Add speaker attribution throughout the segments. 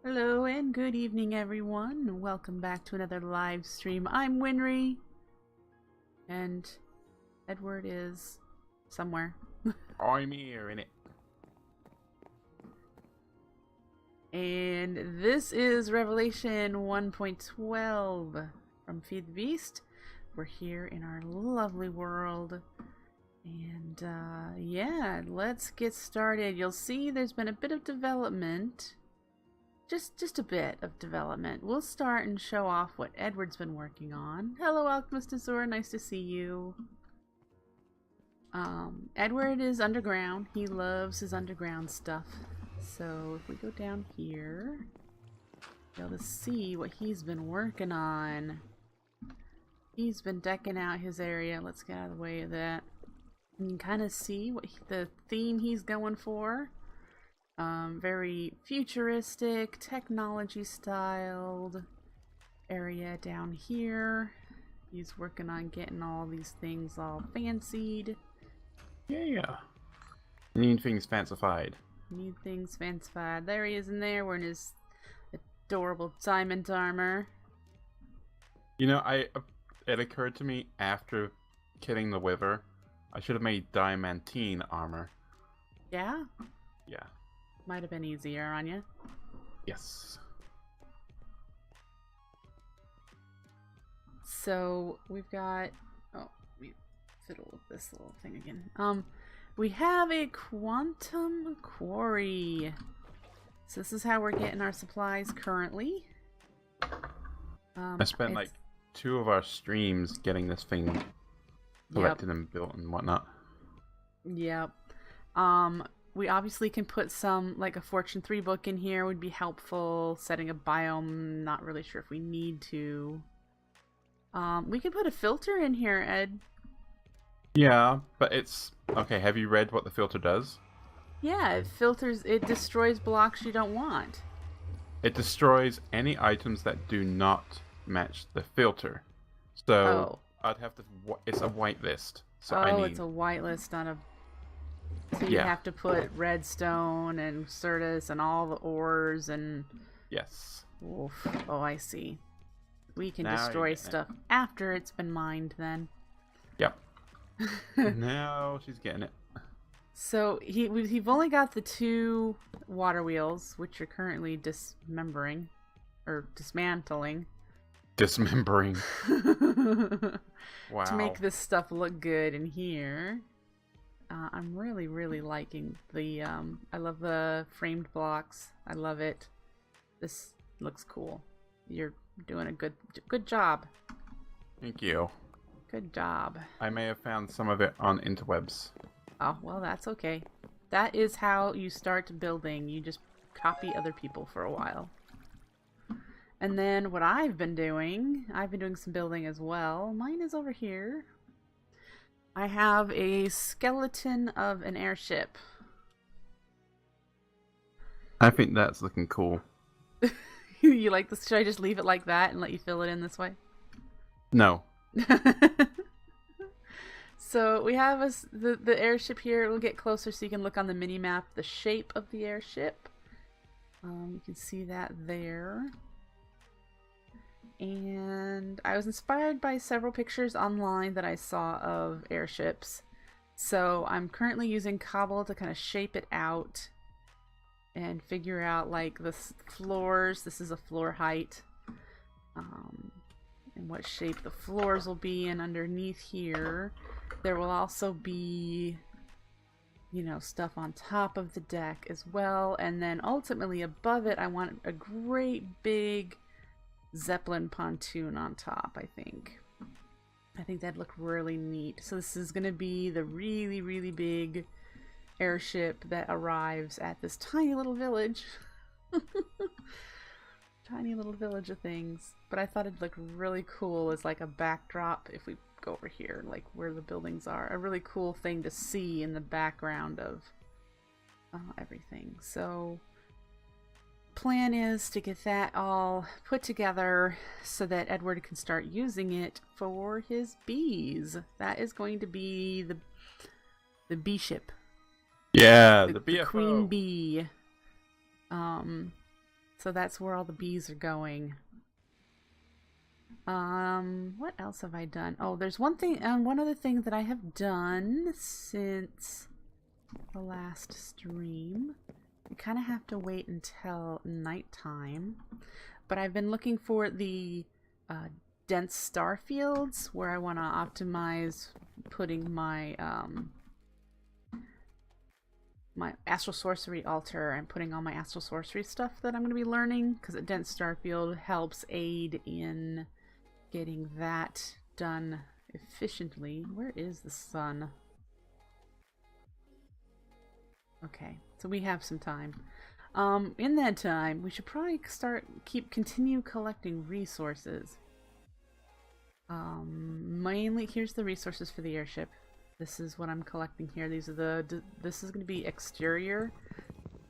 Speaker 1: Hello and good evening, everyone. Welcome back to another live stream. I'm Winry, and Edward is somewhere.
Speaker 2: I'm here in it.
Speaker 1: And this is Revelation 1.12 from Feed the Beast. We're here in our lovely world. And yeah, let's get started. You'll see there's been a bit of development. Just a bit of development. We'll start and show off what Edward's been working on. Hello, Alchemist Azure. Nice to see you. Edward is underground. He loves his underground stuff. So if we go down here, you'll be able to see what he's been working on. He's been decking out his area. Let's get out of the way of that. You can kind of see what the theme he's going for. Very futuristic, technology styled area down here. He's working on getting all these things all fancied.
Speaker 2: Yeah. Need things fancified.
Speaker 1: Need things fancified. There he is in there wearing his adorable diamond armor.
Speaker 2: You know, it occurred to me after killing the Wither, I should have made diamantine armor.
Speaker 1: Yeah?
Speaker 2: Yeah.
Speaker 1: Might have been easier on you.
Speaker 2: Yes.
Speaker 1: So we've got, oh, let me fiddle with this little thing again. We have a quantum quarry. So this is how we're getting our supplies currently.
Speaker 2: I spent like 2 of our streams getting this thing collected and built and whatnot.
Speaker 1: Yep. We obviously can put some, like a Fortune 3 book in here would be helpful. Setting a biome, not really sure if we need to. We can put a filter in here, Ed.
Speaker 2: Yeah, but it's... Okay, have you read what the filter does?
Speaker 1: Yeah, it filters, it destroys blocks you don't want.
Speaker 2: It destroys any items that do not match the filter. So, I'd have to... It's a whitelist. So I need...
Speaker 1: it's a whitelist on a... So you have to put redstone and certus and all the ores and...
Speaker 2: Yes.
Speaker 1: Oof. Oh, I see. We can
Speaker 2: Now
Speaker 1: destroy stuff after it's been mined then.
Speaker 2: Yep. Now she's getting it.
Speaker 1: So we've only got the 2 water wheels, which are currently dismembering. Or dismantling.
Speaker 2: Dismembering. Wow.
Speaker 1: To make this stuff look good in here. I'm really liking the, I love the framed blocks. I love it. This looks cool. You're doing a good job.
Speaker 2: Thank you.
Speaker 1: Good job.
Speaker 2: I may have found some of it on interwebs.
Speaker 1: Oh, well, that's okay. That is how you start building. You just copy other people for a while. And then what I've been doing some building as well. Mine is over here. I have a skeleton of an airship.
Speaker 2: I think that's looking cool.
Speaker 1: You like this? Should I just leave it like that and let you fill it in this way?
Speaker 2: No.
Speaker 1: So we have the airship here. We'll get closer so you can look on the mini map the shape of the airship. You can see that there. And I was inspired by several pictures online that I saw of airships. So I'm currently using cobble to kind of shape it out and figure out like the floors. This is a floor height. And what shape the floors will be. And underneath here, there will also be, you know, stuff on top of the deck as well. And then ultimately above it, I want a great big Zeppelin pontoon on top, I think. I think that'd look really neat. So this is going to be the really big airship that arrives at this tiny little village. Tiny little village of things. But I thought it'd look really cool as like a backdrop if we go over here, like where the buildings are. A really cool thing to see in the background of everything. So plan is to get that all put together so that Edward can start using it for his bees. That is going to be the bee ship.
Speaker 2: Yeah, the BFO.
Speaker 1: The queen bee. So that's where all the bees are going. What else have I done? Oh, there's one other thing that I have done since the last stream. I kind of have to wait until nighttime, but I've been looking for the dense star fields where I want to optimize putting my my astral sorcery altar and putting all my astral sorcery stuff that I'm going to be learning, because a dense star field helps aid in getting that done efficiently. Where is the sun? Okay, so we have some time. In that time, we should probably continue collecting resources. Mainly, here's the resources for the airship. This is what I'm collecting here. These are this is going to be exterior.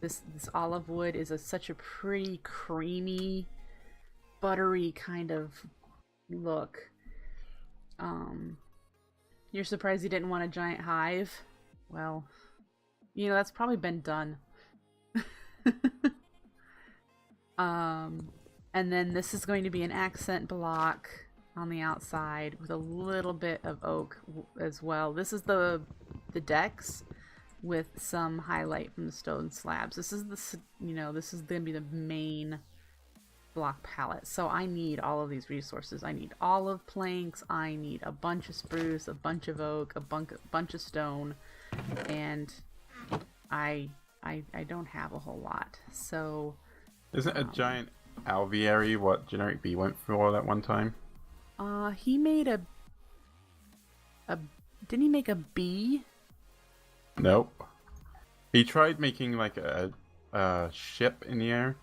Speaker 1: This olive wood is such a pretty creamy, buttery kind of look. You're surprised you didn't want a giant hive? Well, you know, that's probably been done. And then this is going to be an accent block on the outside with a little bit of oak as well. This is the decks with some highlight from the stone slabs. This is this is going to be the main block palette. So I need all of these resources. I need olive planks, I need a bunch of spruce, a bunch of oak, a bunch of stone, and I don't have a whole lot. So
Speaker 2: isn't a giant alveary what Generic B went for that one time?
Speaker 1: He made didn't he make a bee?
Speaker 2: Nope. He tried making like a ship in the air.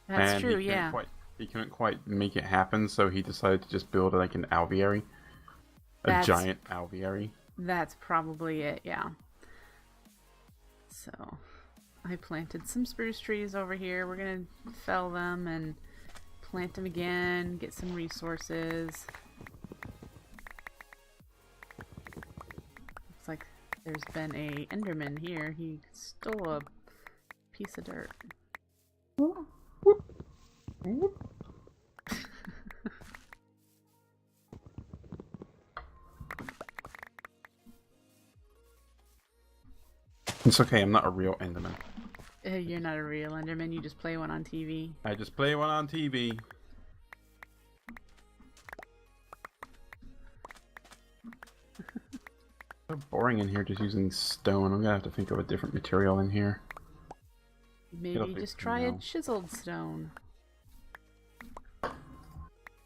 Speaker 1: That's true, yeah.
Speaker 2: He couldn't quite make it happen, so he decided to just build like an alveary. A giant alveary. That's
Speaker 1: probably it, yeah. So, I planted some spruce trees over here. We're gonna fell them and plant them again, get some resources. Looks like there's been a Enderman here. He stole a piece of dirt.
Speaker 2: It's okay, I'm not a real Enderman.
Speaker 1: You're not a real Enderman, you just play one on TV.
Speaker 2: I just play one on TV. So boring in here just using stone. I'm gonna have to think of a different material in here.
Speaker 1: Maybe just try a chiseled stone.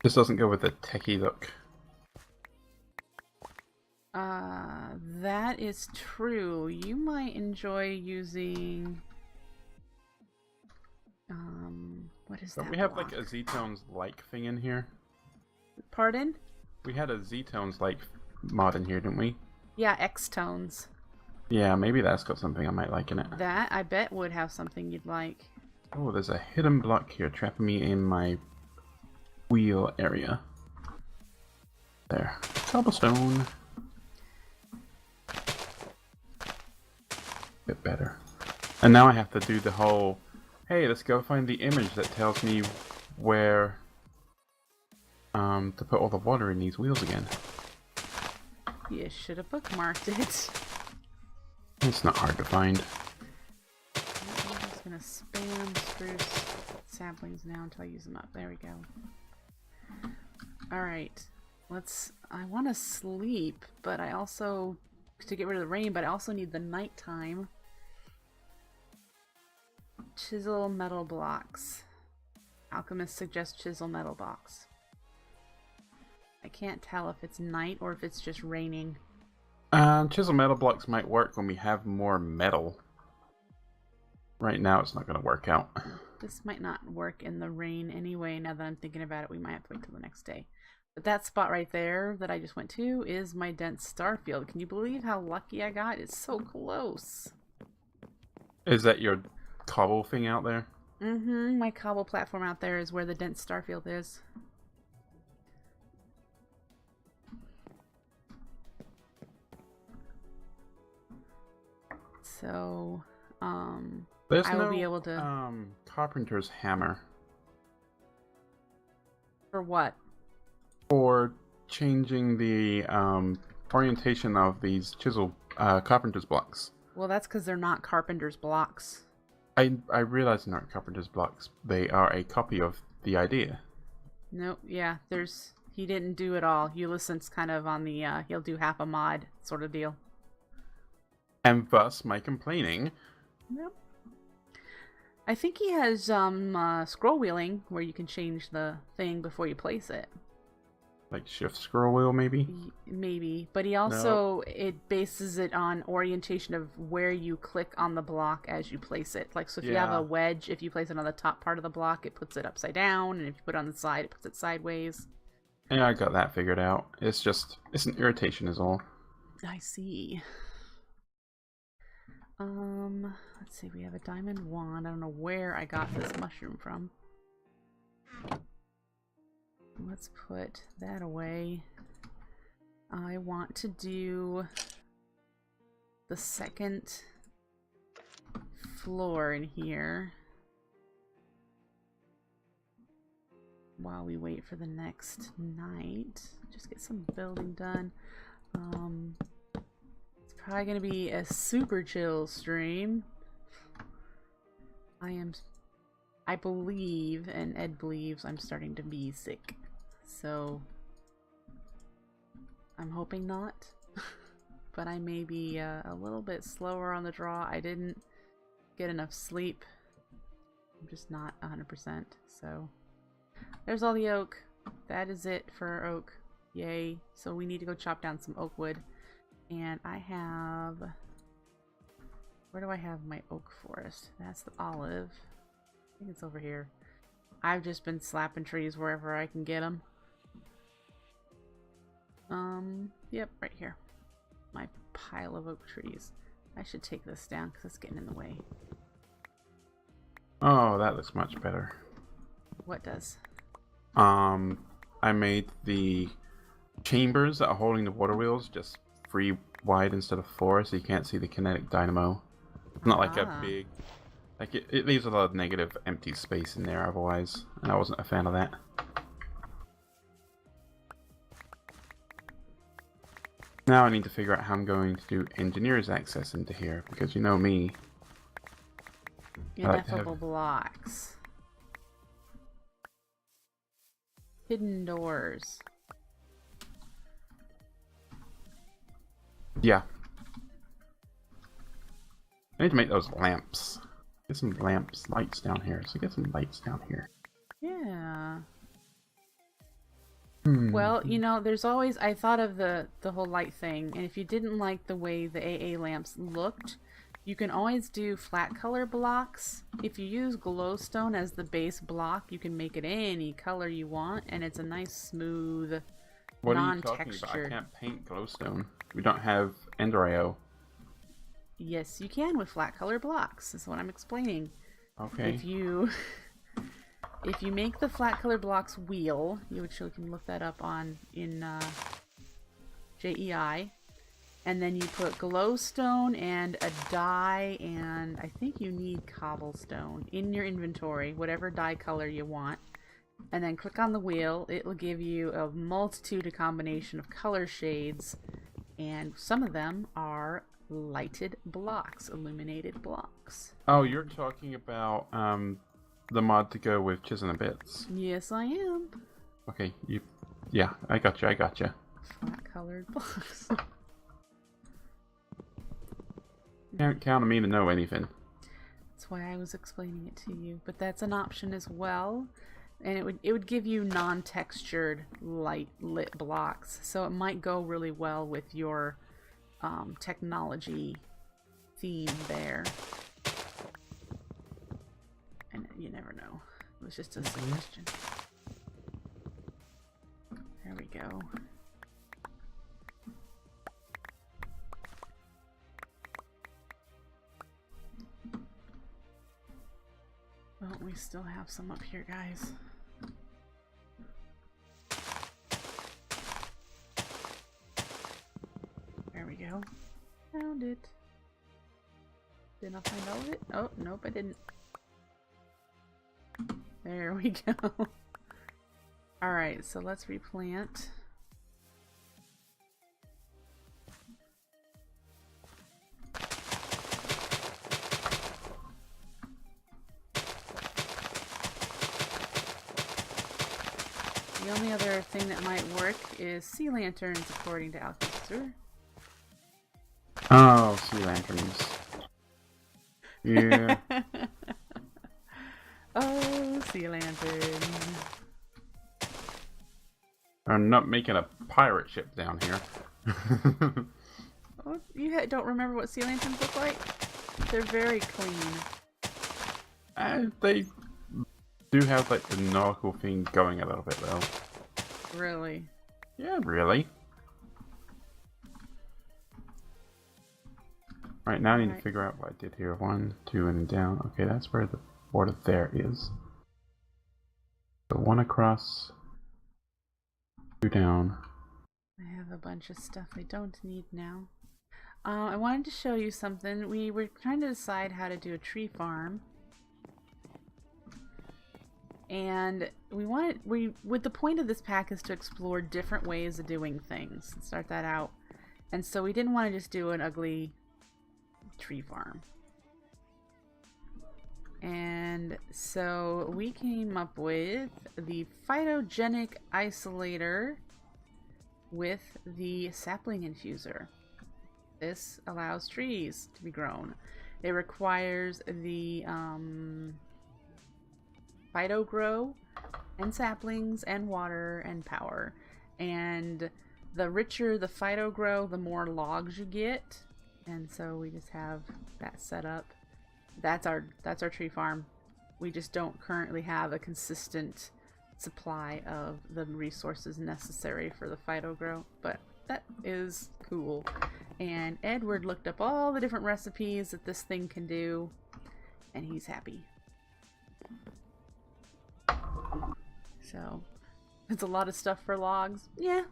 Speaker 2: This doesn't go with the techie look.
Speaker 1: That is true. You might enjoy using what is that?
Speaker 2: We have like a Z-Tones like thing in here.
Speaker 1: Pardon?
Speaker 2: We had a Z-Tones like mod in here, didn't we?
Speaker 1: Yeah, X-Tones.
Speaker 2: Yeah, maybe that's got something I might like in it.
Speaker 1: That, I bet, would have something you'd like.
Speaker 2: Oh, there's a hidden block here trapping me in my wheel area. There. Cobblestone. Bit better. And now I have to do the whole, hey, let's go find the image that tells me where to put all the water in these wheels again.
Speaker 1: You should have bookmarked it.
Speaker 2: It's not hard to find.
Speaker 1: I'm just gonna spam spruce saplings now until I use them up. There we go. Alright. I want to sleep, but I also, to get rid of the rain, but I also need the nighttime. Chisel metal blocks. Alchemist suggests chisel metal blocks. I can't tell if it's night or if it's just raining.
Speaker 2: Chisel metal blocks might work when we have more metal. Right now it's not going to work out.
Speaker 1: This might not work in the rain anyway. Now that I'm thinking about it, we might have to wait till the next day. But that spot right there that I just went to is my dense star field. Can you believe how lucky I got? It's so close.
Speaker 2: Is that your cobble thing out there?
Speaker 1: Mm-hmm. My cobble platform out there is where the dense star field is. So,
Speaker 2: There's
Speaker 1: I will be able to...
Speaker 2: carpenter's hammer.
Speaker 1: For what?
Speaker 2: For changing the orientation of these chisel carpenter's blocks.
Speaker 1: Well, that's because they're not carpenter's blocks.
Speaker 2: I realize they're not carpenter's blocks. They are a copy of the idea.
Speaker 1: Nope, yeah, he didn't do it all. Ulysson's kind of on the, he'll do half a mod sort of deal.
Speaker 2: And thus my complaining.
Speaker 1: Yep. I think he has scroll wheeling where you can change the thing before you place it.
Speaker 2: Like shift scroll wheel, maybe?
Speaker 1: Maybe, but he also, it bases it on orientation of where you click on the block as you place it. Like, so if you have a wedge, if you place it on the top part of the block, it puts it upside down, and if you put it on the side, it puts it sideways.
Speaker 2: Yeah, I got that figured out. It's an irritation is all.
Speaker 1: I see. Let's see, we have a diamond wand. I don't know where I got this mushroom from. Let's put that away. I want to do the second floor in here while we wait for the next night. Just get some building done. It's probably going to be a super chill stream. I believe, and Ed believes, I'm starting to be sick. So, I'm hoping not. But I may be a little bit slower on the draw. I didn't get enough sleep. I'm just not 100%. So, there's all the oak. That is it for oak. Yay. So we need to go chop down some oak wood. And I have... Where do I have my oak forest? That's the olive. I think it's over here. I've just been slapping trees wherever I can get them. Yep, right here. My pile of oak trees. I should take this down because it's getting in the way.
Speaker 2: Oh, that looks much better.
Speaker 1: What does?
Speaker 2: I made the chambers that are holding the water wheels just 3 wide instead of 4, so you can't see the kinetic dynamo. It's not like a big... Like, it leaves a lot of negative empty space in there otherwise, and I wasn't a fan of that. Now I need to figure out how I'm going to do engineer's access into here, because you know me.
Speaker 1: Ineffable blocks. Hidden doors.
Speaker 2: Yeah. I need to make those lamps. Get some lamps, lights down here. So get some lights down here.
Speaker 1: Yeah. Well, you know, there's always... I thought of the whole light thing, and if you didn't like the way the AA lamps looked, you can always do flat color blocks. If you use glowstone as the base block, you can make it any color you want, and it's a nice, smooth,
Speaker 2: what are you talking about? I can't paint glowstone. We don't have Ender IO.
Speaker 1: Yes, you can with flat color blocks. Is what I'm explaining.
Speaker 2: Okay.
Speaker 1: If you make the flat color blocks wheel, you can look that up in JEI, and then you put glowstone and a dye, and I think you need cobblestone in your inventory, whatever dye color you want, and then click on the wheel. It will give you a multitude of combination of color shades, and some of them are lighted blocks, illuminated blocks.
Speaker 2: Oh, you're talking about the mod to go with Chisel and Bits.
Speaker 1: Yes, I am.
Speaker 2: Okay, yeah, I got you.
Speaker 1: Flat colored blocks.
Speaker 2: Can't count on me to know anything.
Speaker 1: That's why I was explaining it to you. But that's an option as well. And it would give you non-textured lit blocks. So it might go really well with your technology theme there. And you never know. It was just a suggestion. There we go. Well, we still have some up here, guys. There we go. Found it. Did I find all of it? Oh, nope, I didn't. There we go. Alright, so let's replant. The only other thing that might work is sea lanterns, according to Alchemist.
Speaker 2: Oh, sea lanterns. Yeah.
Speaker 1: Oh, sea lantern.
Speaker 2: I'm not making a pirate ship down here.
Speaker 1: Oh, you don't remember what sea lanterns look like? They're very clean.
Speaker 2: They do have like the nautical thing going a little bit though.
Speaker 1: Really?
Speaker 2: Yeah, really. Right, now I need to figure out what I did here. 1, 2, and down. Okay, that's where the border there is. So 1 across, 2 down.
Speaker 1: I have a bunch of stuff I don't need now. I wanted to show you something. We were trying to decide how to do a tree farm. And with the point of this pack is to explore different ways of doing things. Start that out. And so we didn't want to just do an ugly tree farm. And so we came up with the phytogenic isolator with the sapling infuser. This allows trees to be grown. It requires the phyto grow and saplings and water and power. And the richer the phyto grow, the more logs you get. And so we just have that set up. That's our tree farm. We just don't currently have a consistent supply of the resources necessary for the phyto grow, but that is cool. And Edward looked up all the different recipes that this thing can do, and he's happy. So, it's a lot of stuff for logs. Yeah.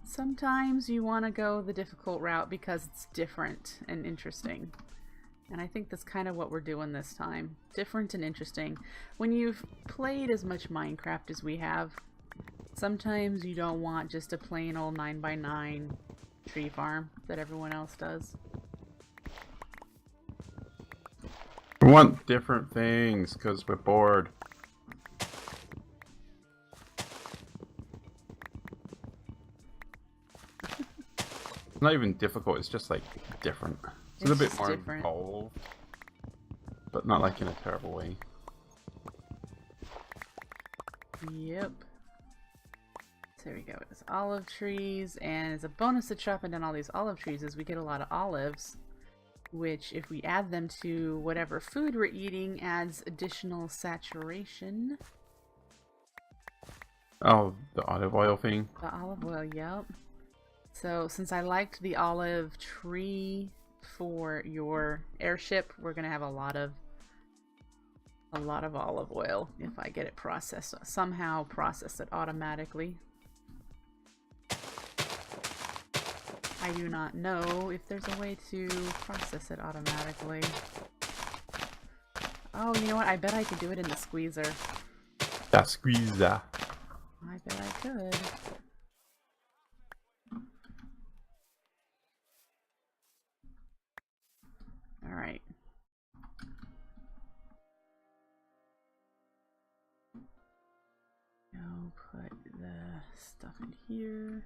Speaker 1: Sometimes you want to go the difficult route because it's different and interesting. And I think that's kind of what we're doing this time. Different and interesting. When you've played as much Minecraft as we have, sometimes you don't want just a plain old 9x9 tree farm that everyone else does.
Speaker 2: We want different things because we're bored. It's not even difficult, it's just like different. It's a bit more involved, but not like in a terrible way.
Speaker 1: Yep. So there we go. It's olive trees, and as a bonus to chopping down all these olive trees is we get a lot of olives, which if we add them to whatever food we're eating adds additional saturation.
Speaker 2: Oh, the olive oil thing?
Speaker 1: The olive oil, yep. So since I liked the olive tree for your airship, we're gonna have a lot of olive oil if I get it processed. Somehow process it automatically. I do not know if there's a way to process it automatically. Oh, you know what? I bet I could do it in the squeezer.
Speaker 2: The squeezer.
Speaker 1: I bet I could. Alright. Now put the stuff in here.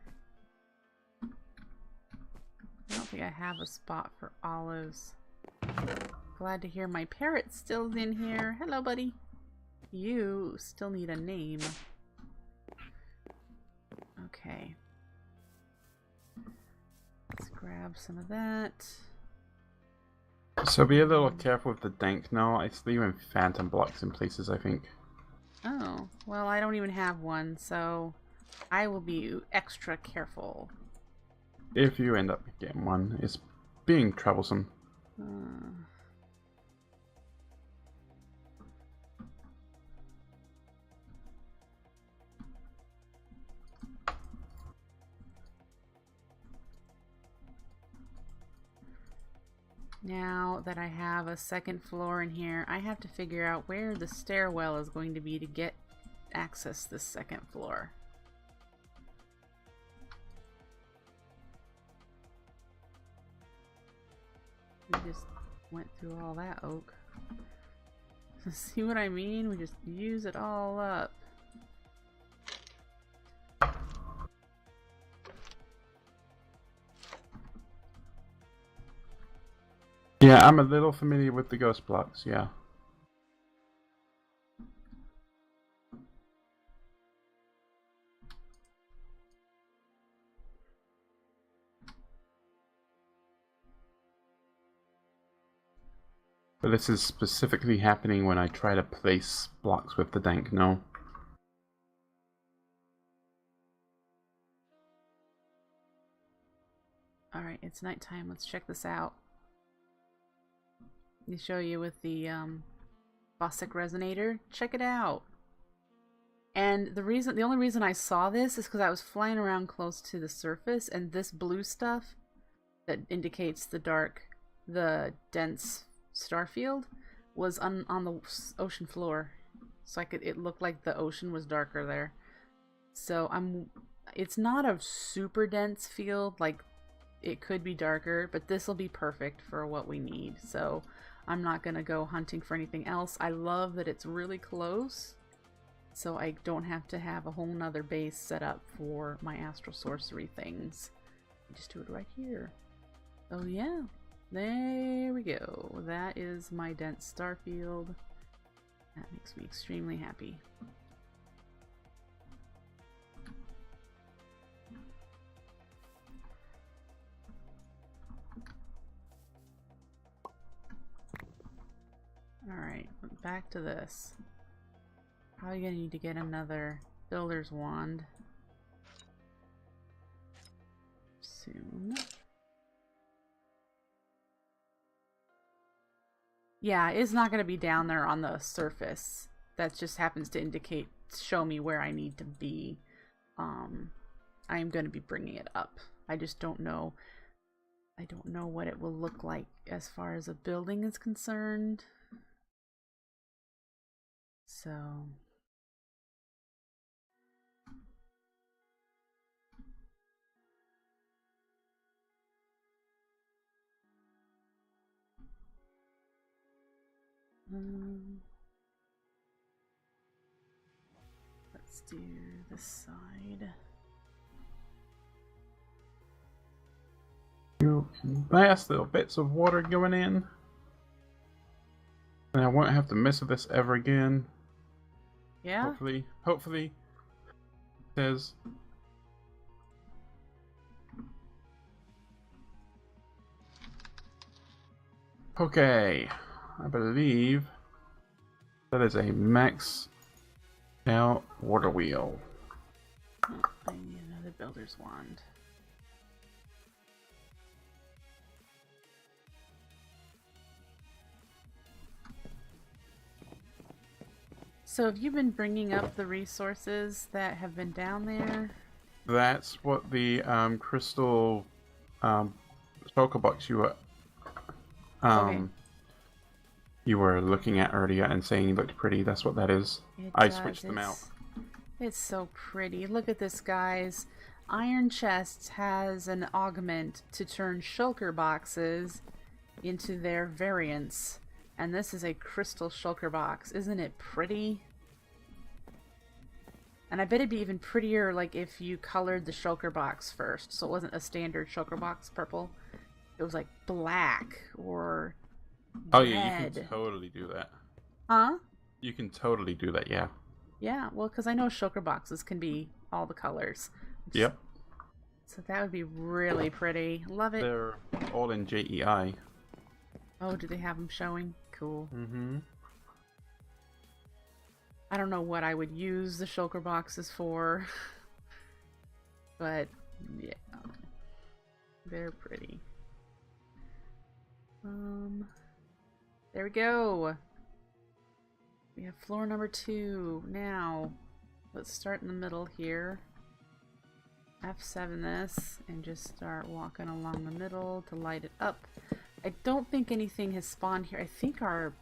Speaker 1: I don't think I have a spot for olives. Glad to hear my parrot's still in here. Hello, buddy. You still need a name. Okay. Let's grab some of that.
Speaker 2: So be a little careful with the dank now. It's leaving phantom blocks in places, I think.
Speaker 1: Oh, well, I don't even have one, so I will be extra careful.
Speaker 2: If you end up getting one, it's being troublesome.
Speaker 1: Now that I have a second floor in here, I have to figure out where the stairwell is going to be to get access this second floor. We just went through all that oak. See what I mean? We just use it all up.
Speaker 2: Yeah, I'm a little familiar with the ghost blocks, yeah. But this is specifically happening when I try to place blocks with the dank gnoll.
Speaker 1: Alright, it's nighttime. Let's check this out. Let me show you with the Bostick Resonator. Check it out. And the only reason I saw this is because I was flying around close to the surface, and this blue stuff that indicates the dense star field was on the ocean floor, so it looked like the ocean was darker there. So it's not a super dense field, like it could be darker, but this will be perfect for what we need. So I'm not gonna go hunting for anything else. I love that it's really close, so I don't have to have a whole nother base set up for my astral sorcery things. Just do it right here. Oh yeah. There we go. That is my dense star field. That makes me extremely happy. Alright, back to this. Probably gonna need to get another builder's wand soon. Yeah, it's not going to be down there on the surface. That just happens to show me where I need to be. I am going to be bringing it up. I just don't know. I don't know what it will look like as far as a building is concerned. So... let's do this side.
Speaker 2: Nice little bits of water going in. And I won't have to mess with this ever again.
Speaker 1: Yeah?
Speaker 2: Hopefully. It says. Okay. I believe that is a max out water wheel.
Speaker 1: Oh, I need another builder's wand. So have you been bringing up the resources that have been down there?
Speaker 2: That's what the crystal shulker box you were
Speaker 1: Okay.
Speaker 2: you were looking at earlier and saying you looked pretty. That's what that is. I switched them out.
Speaker 1: It's so pretty. Look at this, guys. Iron Chests has an augment to turn shulker boxes into their variants. And this is a crystal shulker box. Isn't it pretty? And I bet it'd be even prettier like if you colored the shulker box first. So it wasn't a standard shulker box purple. It was like black or
Speaker 2: Oh
Speaker 1: red.
Speaker 2: yeah, you can totally do that.
Speaker 1: Huh?
Speaker 2: You can totally do that, yeah.
Speaker 1: Yeah, well, because I know shulker boxes can be all the colors.
Speaker 2: Yep.
Speaker 1: So that would be really pretty. Love it.
Speaker 2: They're all in JEI.
Speaker 1: Oh, do they have them showing? Cool.
Speaker 2: Mm-hmm.
Speaker 1: I don't know what I would use the shulker boxes for. But, yeah. They're pretty. There we go. We have floor number 2. Now, let's start in the middle here. F7 this, and just start walking along the middle to light it up. I don't think anything has spawned here. I think our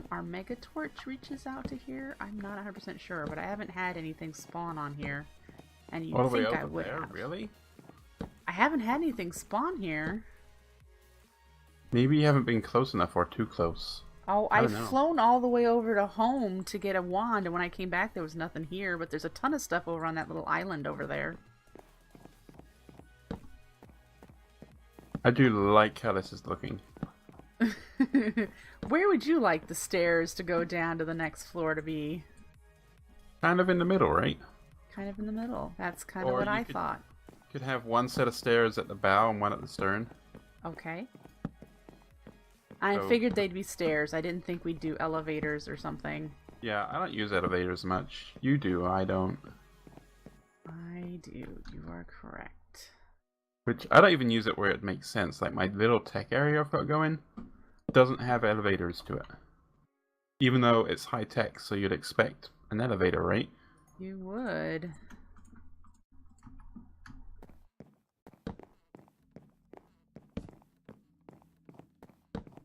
Speaker 1: our mega torch reaches out to here. I'm not 100% sure, but I haven't had anything spawn on here. And you'd
Speaker 2: All the way
Speaker 1: think I
Speaker 2: over
Speaker 1: would
Speaker 2: there?
Speaker 1: have.
Speaker 2: Really?
Speaker 1: I haven't had anything spawn here.
Speaker 2: Maybe you haven't been close enough or too close.
Speaker 1: Oh,
Speaker 2: I
Speaker 1: I've
Speaker 2: don't know.
Speaker 1: flown all the way over to home to get a wand, and when I came back there was nothing here, but there's a ton of stuff over on that little island over there.
Speaker 2: I do like how this is looking.
Speaker 1: Where would you like the stairs to go down to the next floor to be?
Speaker 2: Kind of in the middle, right?
Speaker 1: Kind of in the middle. That's kind of
Speaker 2: Or
Speaker 1: what
Speaker 2: you
Speaker 1: I
Speaker 2: could-
Speaker 1: thought.
Speaker 2: Could have one set of stairs at the bow and one at the stern.
Speaker 1: Okay. I
Speaker 2: So-
Speaker 1: figured they'd be stairs. I didn't think we'd do elevators or something.
Speaker 2: Yeah, I don't use elevators much. You do, I don't.
Speaker 1: I do. You are correct.
Speaker 2: Which, I don't even use it where it makes sense. Like, my little tech area I've got going doesn't have elevators to it. Even though it's high tech, so you'd expect an elevator, right?
Speaker 1: You would.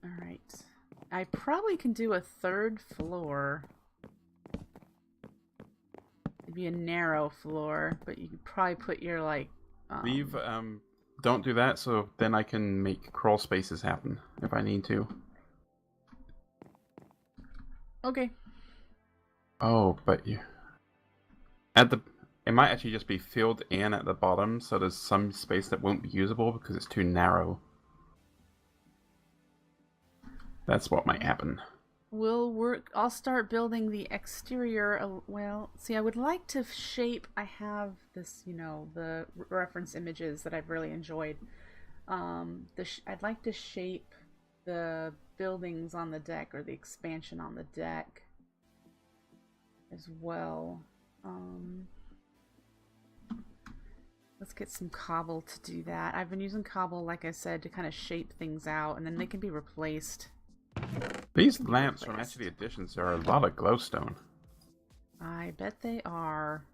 Speaker 1: Alright. I probably can do a third floor. It'd be a narrow floor, but you could probably put your, like...
Speaker 2: Leave, don't do that, so then I can make crawl spaces happen if I need to.
Speaker 1: Okay.
Speaker 2: Oh, but you... At the... It might actually just be filled in at the bottom, so there's some space that won't be usable because it's too narrow. That's what might happen.
Speaker 1: We'll work. I'll start building the exterior. Well, see, I would like to shape. I have this, you know, the reference images that I've really enjoyed. I'd like to shape the buildings on the deck or the expansion on the deck as well. Let's get some cobble to do that. I've been using cobble, like I said, to kind of shape things out, and then they can be replaced.
Speaker 2: These lamps from actually the additions are a lot of glowstone.
Speaker 1: I bet they are.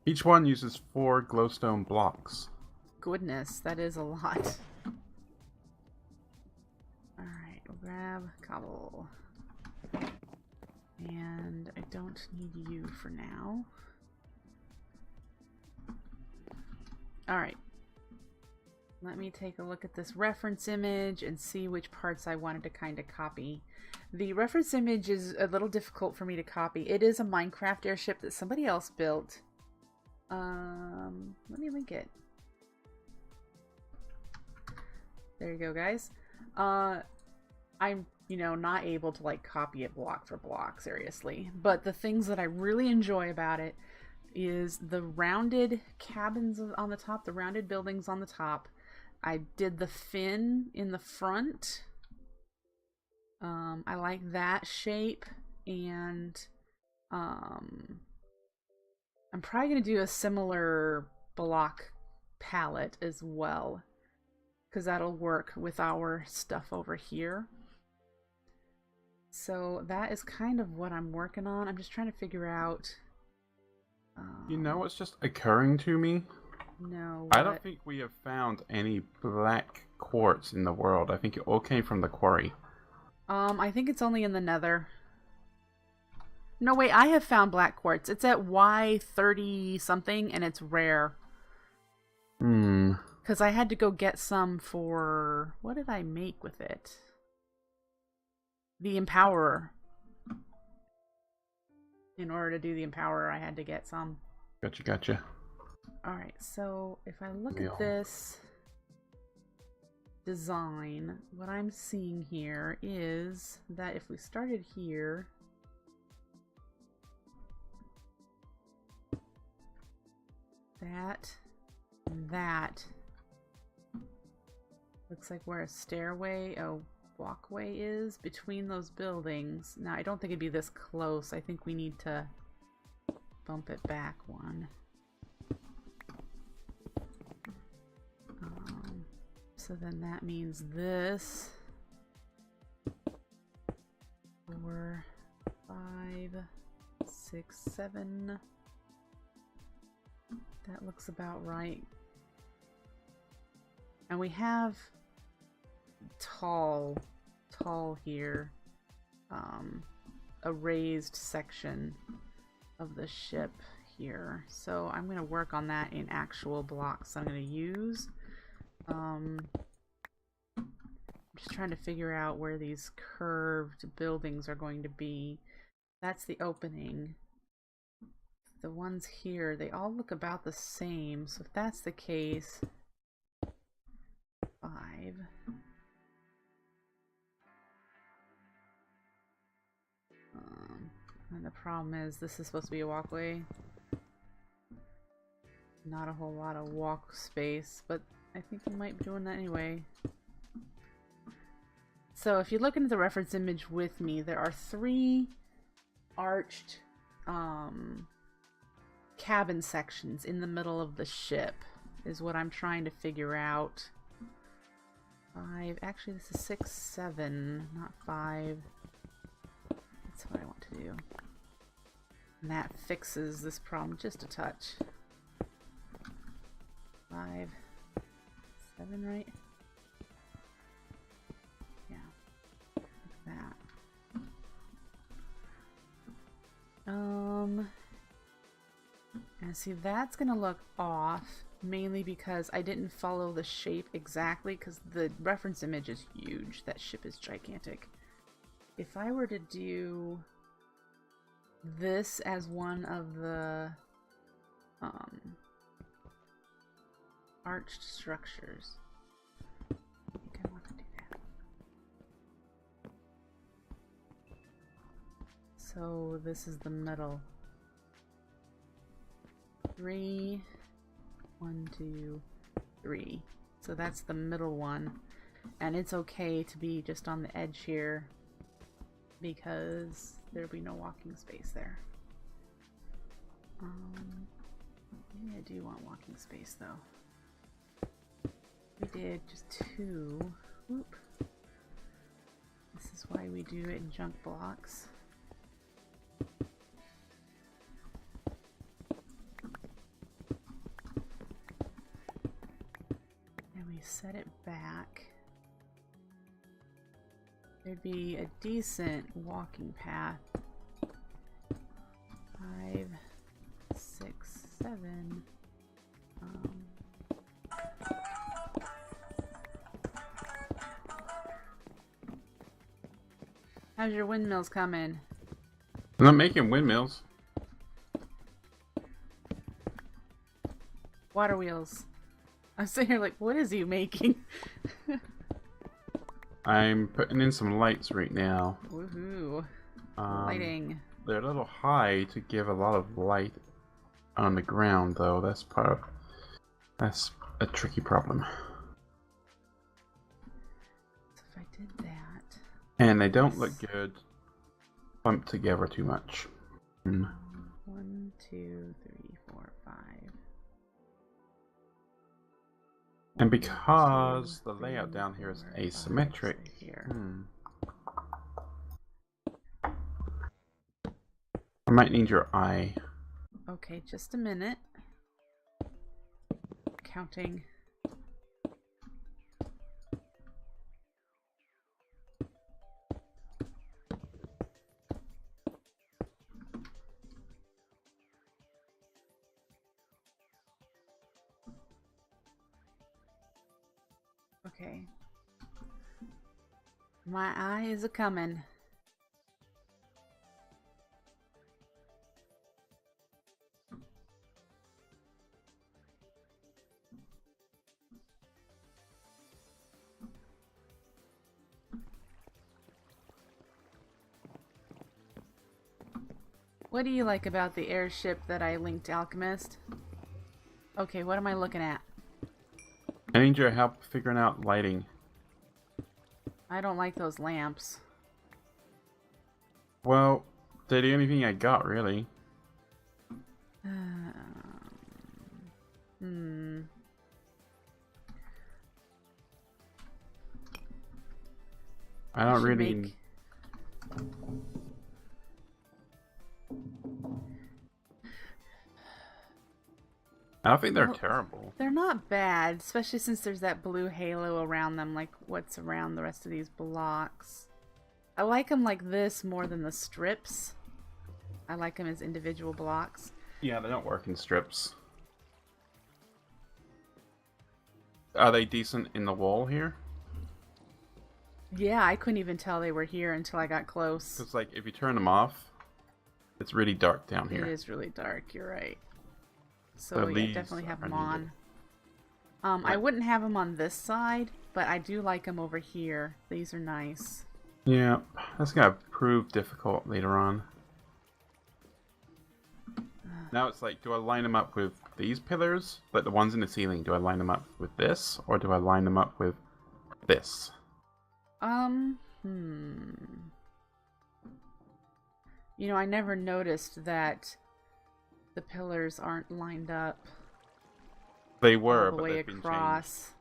Speaker 2: Each one uses 4 glowstone blocks.
Speaker 1: Goodness, that is a lot. Alright, we'll grab cobble. And I don't need you for now. Alright. Let me take a look at this reference image and see which parts I wanted to kind of copy. The reference image is a little difficult for me to copy. It is a Minecraft airship that somebody else built. Let me link it. There you go, guys. I'm, you know, not able to like copy it block for block, seriously. But the things that I really enjoy about it is the rounded cabins on the top, the rounded buildings on the top. I did the fin in the front. I like that shape, and I'm probably going to do a similar block palette as well, because that'll work with our stuff over here. So that is kind of what I'm working on. I'm just trying to figure out...
Speaker 2: You know what's just occurring to me?
Speaker 1: No.
Speaker 2: I don't think we have found any black quartz in the world. I think it all came from the quarry.
Speaker 1: I think it's only in the Nether. No, wait, I have found black quartz. It's at Y30 something, and it's rare. Because I had to go get some for... What did I make with it? The Empowerer. In order to do the Empowerer, I had to get some.
Speaker 2: Gotcha.
Speaker 1: Alright, so if I look at this design, what I'm seeing here is that if we started here, that and that looks like where a stairway, walkway is between those buildings. Now, I don't think it'd be this close. I think we need to bump it back one. So then that means this 4, 5, 6, 7. That looks about right. And we have tall here. A raised section of the ship here. So I'm going to work on that in actual blocks I'm going to use. I'm just trying to figure out where these curved buildings are going to be. That's the opening. The ones here, they all look about the same. So if that's the case, 5. And the problem is this is supposed to be a walkway. Not a whole lot of walk space, but I think we might be doing that anyway. So if you look into the reference image with me, there are 3 arched cabin sections in the middle of the ship, is what I'm trying to figure out. 5, actually this is 6, 7, not 5. That's what I want to do. And that fixes this problem just a touch. 5, 7, right? Yeah, like that. And see, that's gonna look off, mainly because I didn't follow the shape exactly, because the reference image is huge. That ship is gigantic. If I were to do this as one of the arched structures, I think I want to do that. So this is the middle. 3, 1, 2, 3. So that's the middle one, and it's okay to be just on the edge here because there'll be no walking space there. Maybe I do want walking space though. We did just 2. Whoop. This is why we do it in junk blocks. And we set it back. There'd be a decent walking path. 5, 6, 7. How's your windmills coming?
Speaker 2: I'm not making windmills.
Speaker 1: Water wheels. I'm sitting here like, what is he making?
Speaker 2: I'm putting in some lights right now.
Speaker 1: Woohoo. Lighting.
Speaker 2: They're a little high to give a lot of light on the ground, though. That's a tricky problem.
Speaker 1: So if I did that.
Speaker 2: And they don't look good bumped together too much.
Speaker 1: 1, 2, 3, 4, 5.
Speaker 2: And because the layout down here is asymmetric, I might need your eye.
Speaker 1: Okay, just a minute. Counting. Okay. My eye is a-coming. What do you like about the airship that I linked, Alchemist? Okay, what am I looking at?
Speaker 2: I need your help figuring out lighting.
Speaker 1: I don't like those lamps.
Speaker 2: Well, they're the only thing I got, really. I don't really... I don't think they're
Speaker 1: Well,
Speaker 2: terrible.
Speaker 1: they're not bad, especially since there's that blue halo around them, like what's around the rest of these blocks. I like them like this more than the strips. I like them as individual blocks.
Speaker 2: Yeah, they don't work in strips. Are they decent in the wall here?
Speaker 1: Yeah, I couldn't even tell they were here until I got close.
Speaker 2: Because, like, if you turn them off, it's really dark down here.
Speaker 1: It is really dark, you're right. So yeah, definitely have them on. I wouldn't have them on this side, but I do like them over here. These are nice.
Speaker 2: Yeah, that's gonna prove difficult later on. Now it's like, do I line them up with these pillars, like the ones in the ceiling? Do I line them up with this, or do I line them up with this?
Speaker 1: You know, I never noticed that the pillars aren't lined up.
Speaker 2: They were,
Speaker 1: all the
Speaker 2: but
Speaker 1: way
Speaker 2: they've been
Speaker 1: across.
Speaker 2: changed.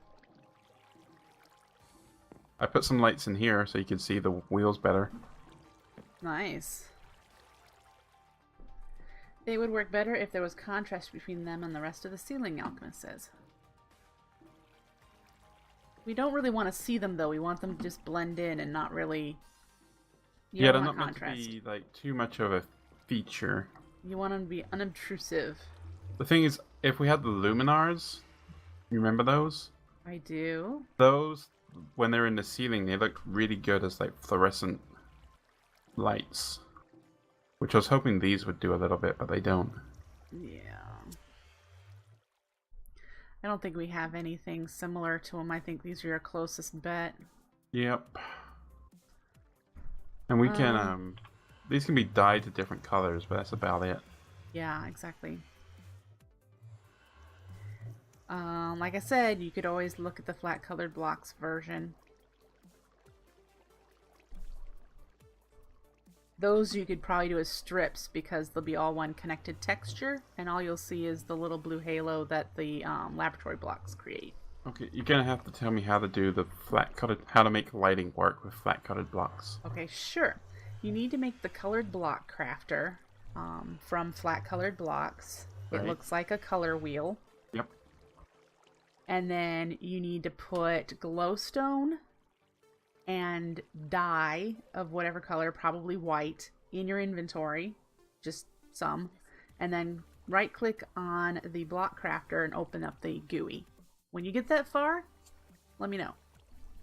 Speaker 2: I put some lights in here so you can see the wheels better.
Speaker 1: Nice. They would work better if there was contrast between them and the rest of the ceiling, Alchemist says. We don't really want to see them, though. We want them to just blend in and not really...
Speaker 2: Yeah, they're not meant to be like too much of a feature.
Speaker 1: You want them to be unobtrusive.
Speaker 2: The thing is, if we had the luminars, you remember those?
Speaker 1: I do.
Speaker 2: Those, when they're in the ceiling, they look really good as like fluorescent lights. Which I was hoping these would do a little bit, but they don't.
Speaker 1: Yeah. I don't think we have anything similar to them. I think these are your closest bet.
Speaker 2: Yep. And we can, these can be dyed to different colors, but that's about it.
Speaker 1: Yeah, exactly. Like I said, you could always look at the flat colored blocks version. Those you could probably do as strips because they'll be all one connected texture, and all you'll see is the little blue halo that the laboratory blocks create.
Speaker 2: Okay, you're gonna have to tell me how to do the how to make lighting work with flat colored blocks.
Speaker 1: Okay, sure. You need to make the colored block crafter from flat colored blocks.
Speaker 2: Right.
Speaker 1: It looks like a color wheel.
Speaker 2: Yep.
Speaker 1: And then you need to put glowstone and dye of whatever color, probably white, in your inventory. Just some. And then right click on the block crafter and open up the GUI. When you get that far, let me know.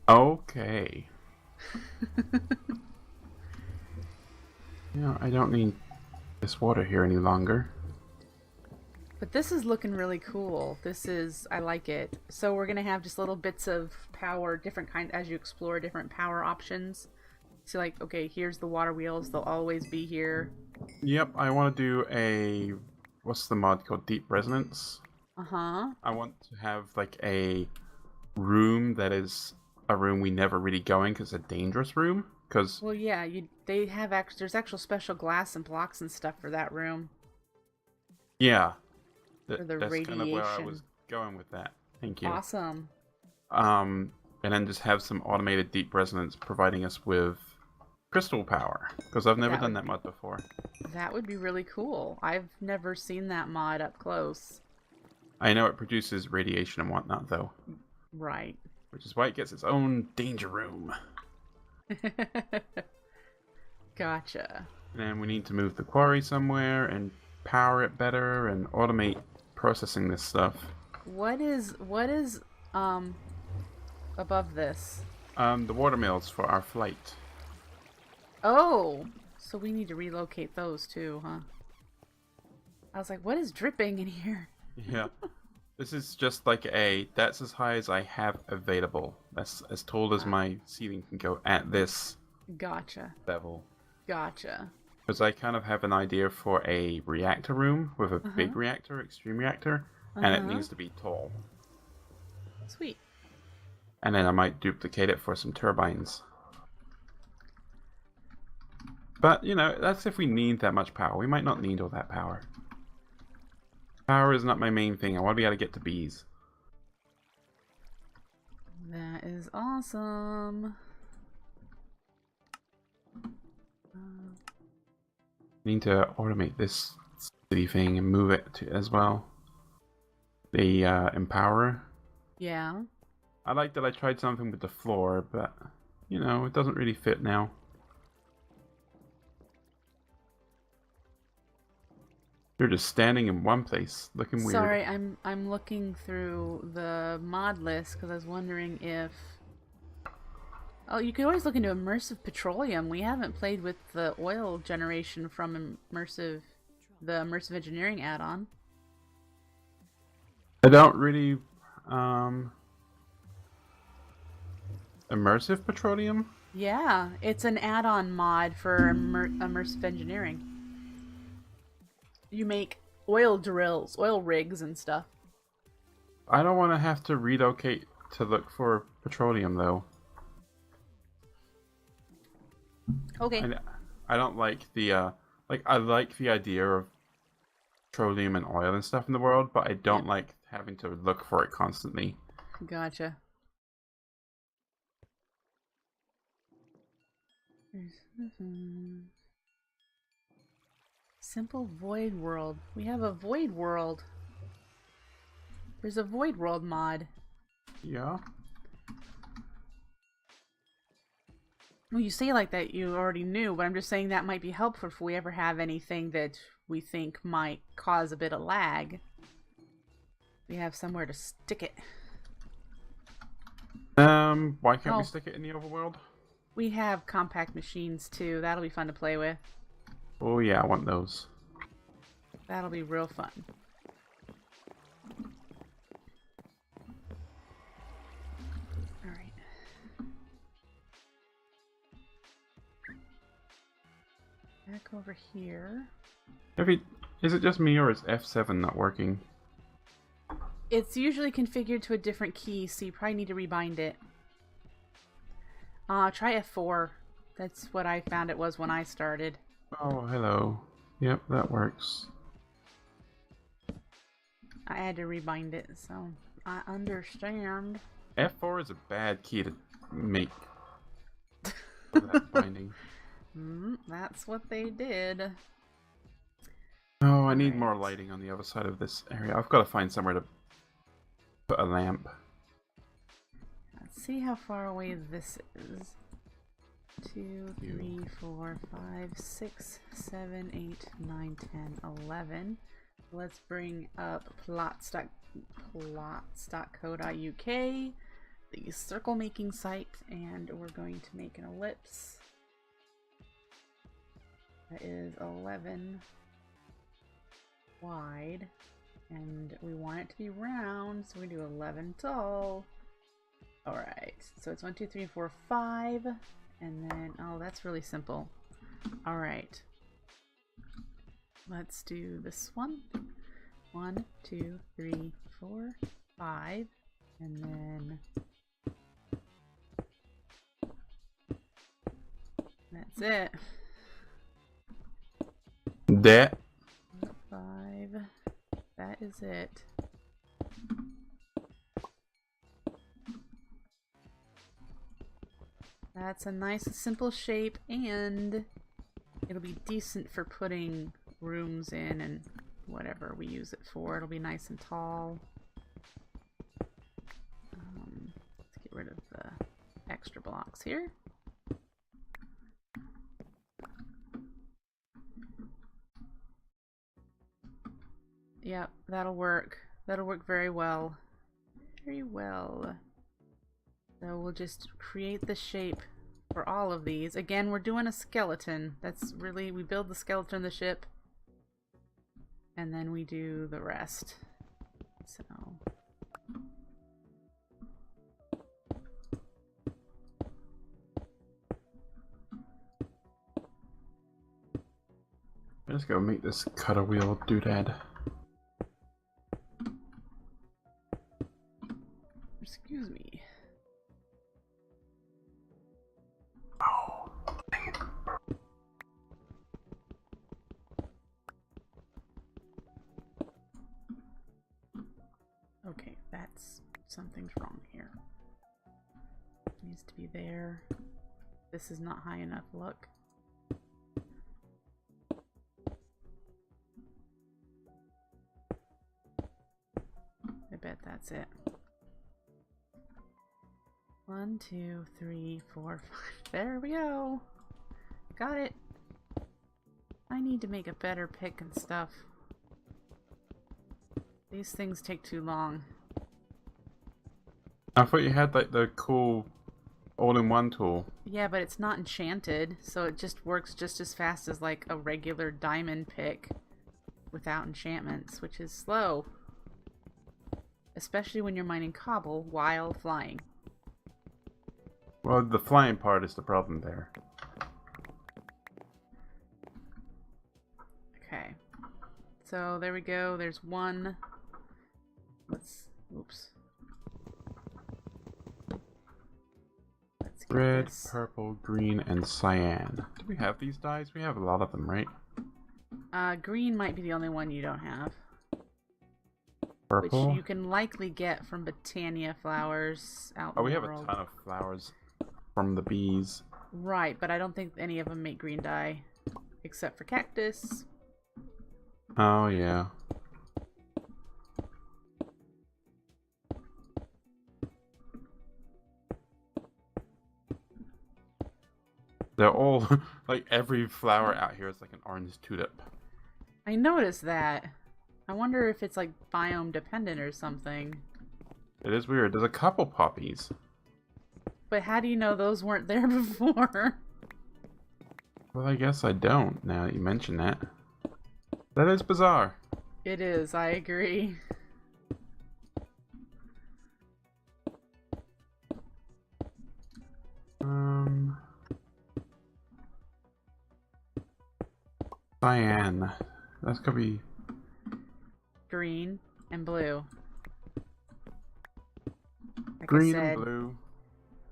Speaker 2: Okay. Yeah, I don't need this water here any longer.
Speaker 1: But this is looking really cool. I like it. So we're going to have just little bits of power, different kind, as you explore different power options. So like, okay, here's the water wheels. They'll always be here.
Speaker 2: Yep, I want to do a, what's the mod called? Deep Resonance?
Speaker 1: Uh-huh.
Speaker 2: I want to have like a room that is a room we never really go in because it's a dangerous room.
Speaker 1: Well, yeah, there's actual special glass and blocks and stuff for that room.
Speaker 2: Yeah.
Speaker 1: For the
Speaker 2: that's
Speaker 1: radiation.
Speaker 2: kind of where I was going with that. Thank you.
Speaker 1: Awesome.
Speaker 2: And then just have some automated deep resonance providing us with crystal power, because I've never done that mod before.
Speaker 1: That would be really cool. I've never seen that mod up close.
Speaker 2: I know it produces radiation and whatnot, though.
Speaker 1: Right.
Speaker 2: Which is why it gets its own danger room.
Speaker 1: Gotcha.
Speaker 2: And we need to move the quarry somewhere and power it better and automate processing this stuff.
Speaker 1: What is above this?
Speaker 2: The water mills for our flight.
Speaker 1: Oh, so we need to relocate those too, huh? I was like, what is dripping in here?
Speaker 2: Yeah. This is just like that's as high as I have available. That's as tall as my ceiling can go at this
Speaker 1: Gotcha.
Speaker 2: level.
Speaker 1: Gotcha.
Speaker 2: Because I kind of have an idea for a reactor room with a big reactor, extreme reactor, and it needs to be tall.
Speaker 1: Sweet.
Speaker 2: And then I might duplicate it for some turbines. But, you know, that's if we need that much power. We might not need all that power. Power is not my main thing. I want to be able to get to bees.
Speaker 1: That is awesome.
Speaker 2: Need to automate this city thing and move it to as well. the Empower.
Speaker 1: Yeah.
Speaker 2: I like that I tried something with the floor, but, you know, it doesn't really fit now. You're just standing in one place, looking weird.
Speaker 1: Sorry, I'm looking through the mod list because I was wondering if... Oh, you could always look into Immersive Petroleum. We haven't played with the oil generation from the Immersive Engineering add-on.
Speaker 2: I don't really... Immersive Petroleum?
Speaker 1: Yeah, it's an add-on mod for Immersive Engineering. You make oil drills, oil rigs and stuff.
Speaker 2: I don't want to have to relocate to look for petroleum, though.
Speaker 1: Okay.
Speaker 2: I don't like the, I like the idea of petroleum and oil and stuff in the world, but I don't like having to look for it constantly.
Speaker 1: Gotcha. Simple void world. We have a void world. There's a void world mod.
Speaker 2: Yeah.
Speaker 1: Well, you say like that you already knew, but I'm just saying that might be helpful if we ever have anything that we think might cause a bit of lag. We have somewhere to stick it.
Speaker 2: Why can't we stick it in the overworld?
Speaker 1: We have compact machines too. That'll be fun to play with.
Speaker 2: Oh yeah, I want those.
Speaker 1: That'll be real fun. Alright. Back over here.
Speaker 2: Is it just me or is F7 not working?
Speaker 1: It's usually configured to a different key, so you probably need to rebind it. Try F4. That's what I found it was when I started.
Speaker 2: Oh, hello. Yep, that works.
Speaker 1: I had to rebind it, so I understand.
Speaker 2: F4 is a bad key to make for that binding.
Speaker 1: That's what they did.
Speaker 2: Oh, I need more lighting on the other side of this area. I've got to find somewhere to put a lamp.
Speaker 1: Let's see how far away this is. 2, 3, 4, 5, 6, 7, 8, 9, 10, 11. Let's bring up plots.co.uk, the circle making site, and we're going to make an ellipse. That is 11 wide, and we want it to be round, so we do 11 tall. Alright, so it's 1, 2, 3, 4, 5, and then, oh, that's really simple. Alright. Let's do this one. 1, 2, 3, 4, 5, and then that's it.
Speaker 2: That
Speaker 1: 5. That is it. That's a nice simple shape, and it'll be decent for putting rooms in and whatever we use it for. It'll be nice and tall. Let's get rid of the extra blocks here. Yep, that'll work. That'll work very well. Very well. So we'll just create the shape for all of these. Again, we're doing a skeleton. That's really, we build the skeleton of the ship, and then we do the rest. So
Speaker 2: let's go make this cutter wheel doodad.
Speaker 1: excuse me.
Speaker 2: Oh, dang it.
Speaker 1: Okay, something's wrong here. It needs to be there. This is not high enough. Look. bet that's it. 1, 2, 3, 4, 5. There we go. Got it. I need to make a better pick and stuff. These things take too long.
Speaker 2: I thought you had like the cool all-in-one tool.
Speaker 1: Yeah, but it's not enchanted, so it just works just as fast as like a regular diamond pick without enchantments, which is slow. Especially when you're mining cobble while flying.
Speaker 2: Well, the flying part is the problem there.
Speaker 1: Okay. So there we go. There's one. Oops. Let's get
Speaker 2: Red,
Speaker 1: this.
Speaker 2: purple, green, and cyan. Do we have these dyes? We have a lot of them, right?
Speaker 1: Green might be the only one you don't have.
Speaker 2: Purple?
Speaker 1: Which you can likely get from Botania flowers out in
Speaker 2: we
Speaker 1: the
Speaker 2: have
Speaker 1: world.
Speaker 2: a ton of flowers from the bees.
Speaker 1: Right, but I don't think any of them make green dye. Except for cactus.
Speaker 2: Oh, yeah. They're all, like, every flower out here is like an orange tulip.
Speaker 1: I noticed that. I wonder if it's like biome dependent or something.
Speaker 2: It is weird. There's a couple poppies.
Speaker 1: But how do you know those weren't there before?
Speaker 2: Well, I guess I don't, now that you mention that. That is bizarre.
Speaker 1: It is, I agree.
Speaker 2: Cyan. That's gonna be...
Speaker 1: Green and blue. Like
Speaker 2: green
Speaker 1: I said,
Speaker 2: and blue.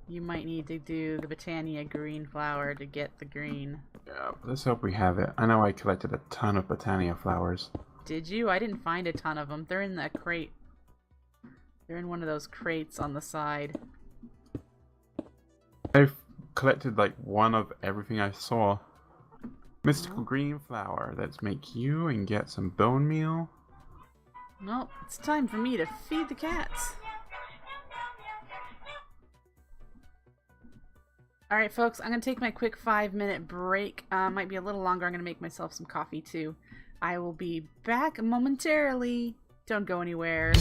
Speaker 1: you might need to do the Botania green flower to get the green.
Speaker 2: Yeah, let's hope we have it. I know I collected a ton of Botania flowers.
Speaker 1: Did you? I didn't find a ton of them. They're in that crate. They're in one of those crates on the side.
Speaker 2: I've collected like one of everything I saw. Mystical
Speaker 1: Oh.
Speaker 2: green flower. Let's make you and get some bone meal.
Speaker 1: Well, it's time for me to feed the cats. Alright folks, I'm going to take my quick 5-minute break. Might be a little longer. I'm going to make myself some coffee too. I will be back momentarily. Don't go anywhere.